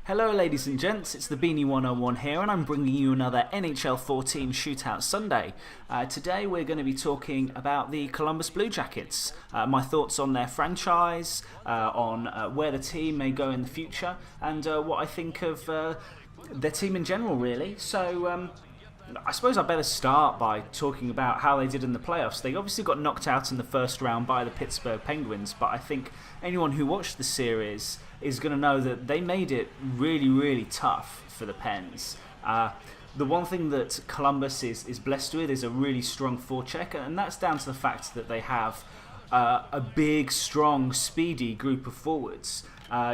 Hello ladies and gents, it's the Beanie 101 here and I'm bringing you another NHL 14 Shootout Sunday. Today we're going to be talking about the Columbus Blue Jackets, my thoughts on their franchise, on where the team may go in the future and what I think of their team in general really. So I suppose I better start by talking about how they did in the playoffs. They obviously got knocked out in the first round by the Pittsburgh Penguins, but I think anyone who watched the series is going to know that they made it really, really tough for the Pens. The one thing that Columbus is blessed with is a really strong forecheck, and that's down to the fact that they have a big, strong, speedy group of forwards.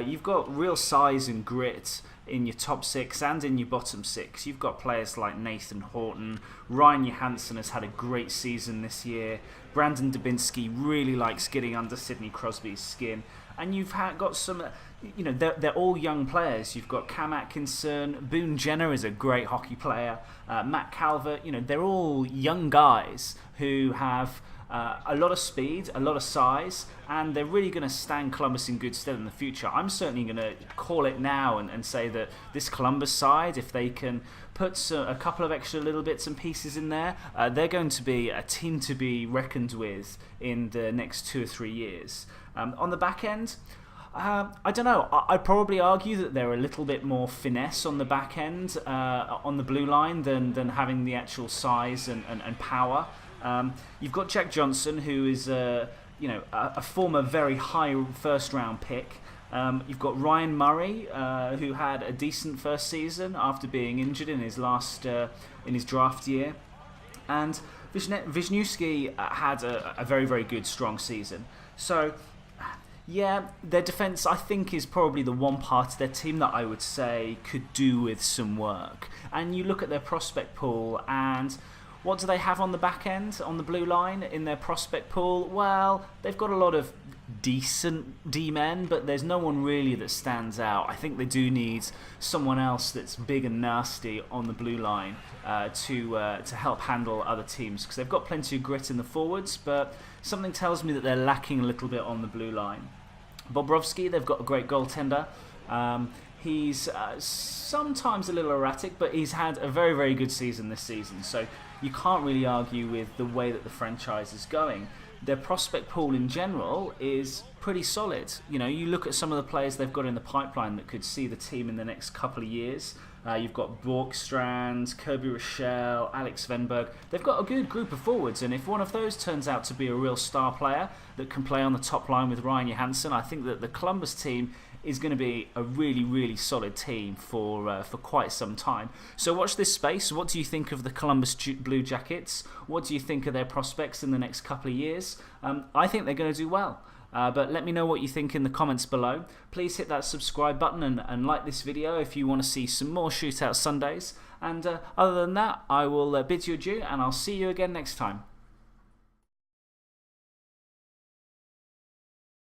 You've got real size and grit in your top six and in your bottom six. You've got players like Nathan Horton. Ryan Johansson has had a great season this year. Brandon Dubinsky really likes getting under Sidney Crosby's skin. And you've got some, they're all young players. You've got Cam Atkinson, Boone Jenner is a great hockey player, Matt Calvert, they're all young guys who have a lot of speed, a lot of size, and they're really going to stand Columbus in good stead in the future. I'm certainly going to call it now and say that this Columbus side, if they can put a couple of extra little bits and pieces in there, they're going to be a team to be reckoned with in the next 2 or 3 years. On the back end, I don't know. I'd probably argue that they're a little bit more finesse on the back end, on the blue line, than having the actual size and power. You've got Jack Johnson, who is a former very high first round pick. You've got Ryan Murray, who had a decent first season after being injured in his draft year, and Wisniewski had a very, very good strong season. So yeah, their defense, I think, is probably the one part of their team that I would say could do with some work. And you look at their prospect pool, and what do they have on the back end, on the blue line, in their prospect pool? Well, they've got a lot of decent D-men, but there's no one really that stands out. I think they do need someone else that's big and nasty on the blue line to help handle other teams, because they've got plenty of grit in the forwards, but something tells me that they're lacking a little bit on the blue line. Bobrovsky, they've got a great goaltender. He's sometimes a little erratic, but he's had a very, very good season this season. So you can't really argue with the way that the franchise is going. Their prospect pool in general is pretty solid. You look at some of the players they've got in the pipeline that could see the team in the next couple of years. You've got Borkstrand, Kirby Rochelle, Alex Venberg. They've got a good group of forwards, and if one of those turns out to be a real star player that can play on the top line with Ryan Johansson, I think that the Columbus team is going to be a really, really solid team for quite some time. So watch this space. What do you think of the Columbus Blue Jackets? What do you think of their prospects in the next couple of years? I think they're going to do well. But let me know what you think in the comments below. Please hit that subscribe button and like this video if you want to see some more Shootout Sundays. And other than that, I will bid you adieu, and I'll see you again next time.